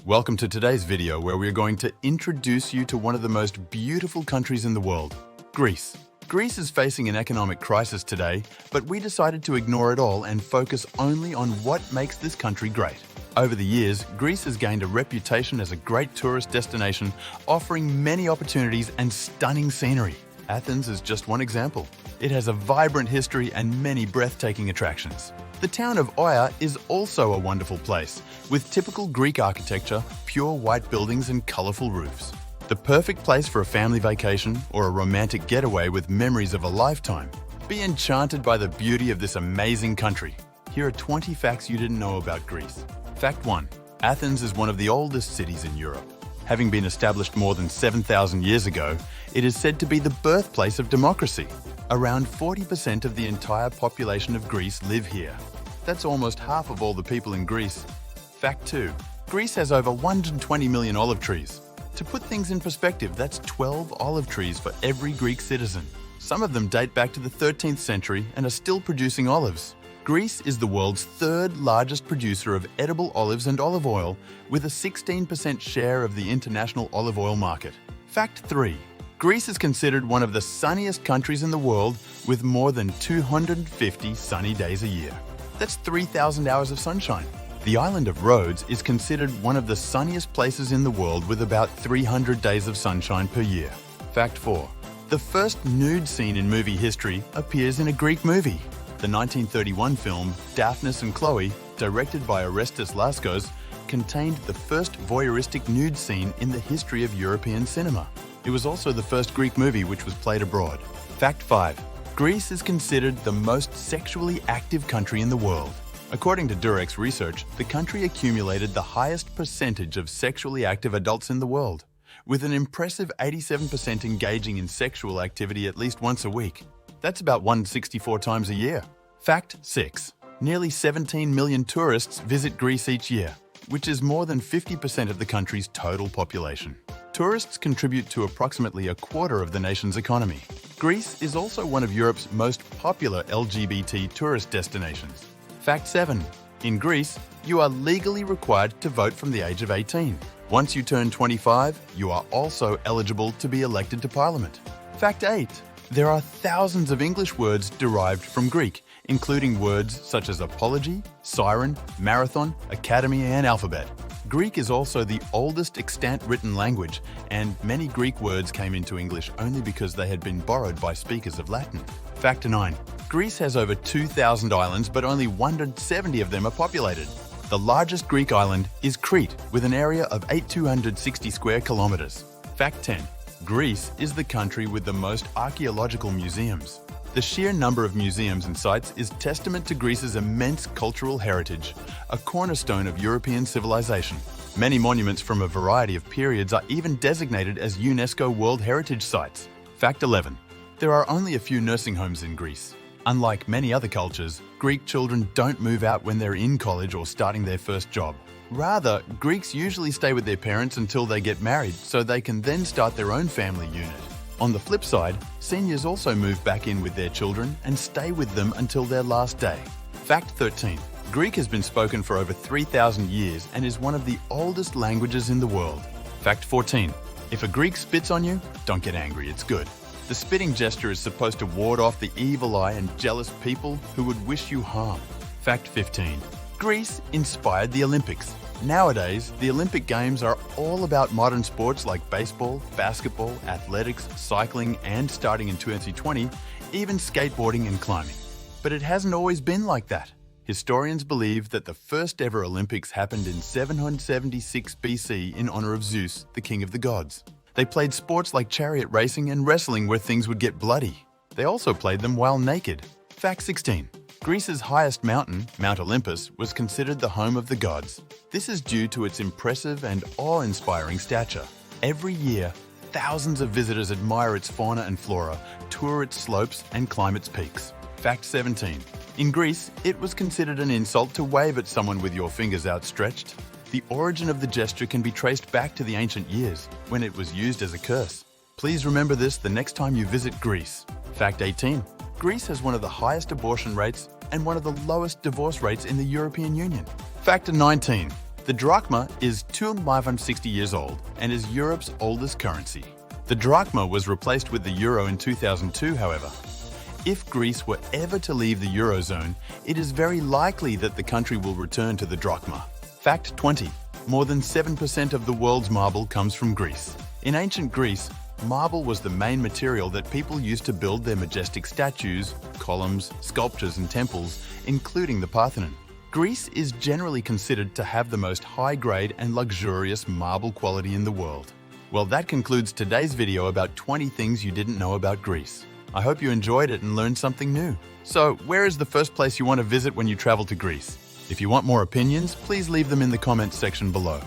Welcome to today's video where we're going to introduce you to one of the most beautiful countries in the world, Greece. Greece is facing an economic crisis today, but we decided to ignore it all and focus only on what makes this country great. Over the years, Greece has gained a reputation as a great tourist destination, offering many opportunities and stunning scenery. Athens is just one example. It has a vibrant history and many breathtaking attractions. The town of Oia is also a wonderful place, with typical Greek architecture, pure white buildings and colourful roofs. The perfect place for a family vacation or a romantic getaway with memories of a lifetime. Be enchanted by the beauty of this amazing country. Here are 20 facts you didn't know about Greece. Fact 1. Athens is one of the oldest cities in Europe. Having been established more than 7,000 years ago, it is said to be the birthplace of democracy. Around 40% of the entire population of Greece live here. That's almost half of all the people in Greece. Fact 2. Greece has over 120 million olive trees. To put things in perspective, that's 12 olive trees for every Greek citizen. Some of them date back to the 13th century and are still producing olives. Greece is the world's third largest producer of edible olives and olive oil, with a 16% share of the international olive oil market. Fact 3. Greece is considered one of the sunniest countries in the world, with more than 250 sunny days a year. That's 3,000 hours of sunshine. The island of Rhodes is considered one of the sunniest places in the world, with about 300 days of sunshine per year. Fact 4. The first nude scene in movie history appears in a Greek movie. The 1931 film Daphnis and Chloe, directed by Orestes Laskos, contained the first voyeuristic nude scene in the history of European cinema. It was also the first Greek movie which was played abroad. Fact 5. Greece is considered the most sexually active country in the world. According to Durex research, the country accumulated the highest percentage of sexually active adults in the world, with an impressive 87% engaging in sexual activity at least once a week. That's about 164 times a year. Fact 6. Nearly 17 million tourists visit Greece each year, which is more than 50% of the country's total population. Tourists contribute to approximately a quarter of the nation's economy. Greece is also one of Europe's most popular LGBT tourist destinations. Fact 7. In Greece, you are legally required to vote from the age of 18. Once you turn 25, you are also eligible to be elected to Parliament. Fact 8. There are thousands of English words derived from Greek, including words such as apology, siren, marathon, academy, and alphabet. Greek is also the oldest extant written language, and many Greek words came into English only because they had been borrowed by speakers of Latin. Fact 9. Greece has over 2,000 islands, but only 170 of them are populated. The largest Greek island is Crete, with an area of 8,260 square kilometers. Fact 10. Greece is the country with the most archaeological museums. The sheer number of museums and sites is testament to Greece's immense cultural heritage, a cornerstone of European civilization. Many monuments from a variety of periods are even designated as UNESCO World Heritage Sites. Fact 11. There are only a few nursing homes in Greece. Unlike many other cultures, Greek children don't move out when they're in college or starting their first job. Rather, Greeks usually stay with their parents until they get married, so they can then start their own family unit. On the flip side, seniors also move back in with their children and stay with them until their last day. Fact 13. Greek has been spoken for over 3,000 years and is one of the oldest languages in the world. Fact 14. If a Greek spits on you, don't get angry, it's good. The spitting gesture is supposed to ward off the evil eye and jealous people who would wish you harm. Fact 15. Greece inspired the Olympics. Nowadays, the Olympic Games are all about modern sports like baseball, basketball, athletics, cycling, and starting in 2020, even skateboarding and climbing. But it hasn't always been like that. Historians believe that the first ever Olympics happened in 776 BC in honor of Zeus, the king of the gods. They played sports like chariot racing and wrestling where things would get bloody. They also played them while naked. Fact 16. Greece's highest mountain, Mount Olympus, was considered the home of the gods. This is due to its impressive and awe-inspiring stature. Every year, thousands of visitors admire its fauna and flora, tour its slopes, and climb its peaks. Fact 17. In Greece, it was considered an insult to wave at someone with your fingers outstretched. The origin of the gesture can be traced back to the ancient years, when it was used as a curse. Please remember this the next time you visit Greece. Fact 18. Greece has one of the highest abortion rates and one of the lowest divorce rates in the European Union. Fact 19. The drachma is 260 years old and is Europe's oldest currency. The drachma was replaced with the euro in 2002, however. If Greece were ever to leave the Eurozone, it is very likely that the country will return to the drachma. Fact 20. More than 7% of the world's marble comes from Greece. In ancient Greece, marble was the main material that people used to build their majestic statues, columns, sculptures, and temples, including the Parthenon. Greece is generally considered to have the most high-grade and luxurious marble quality in the world. Well, that concludes today's video about 20 things you didn't know about Greece. I hope you enjoyed it and learned something new. So, where is the first place you want to visit when you travel to Greece? If you want more opinions, please leave them in the comments section below.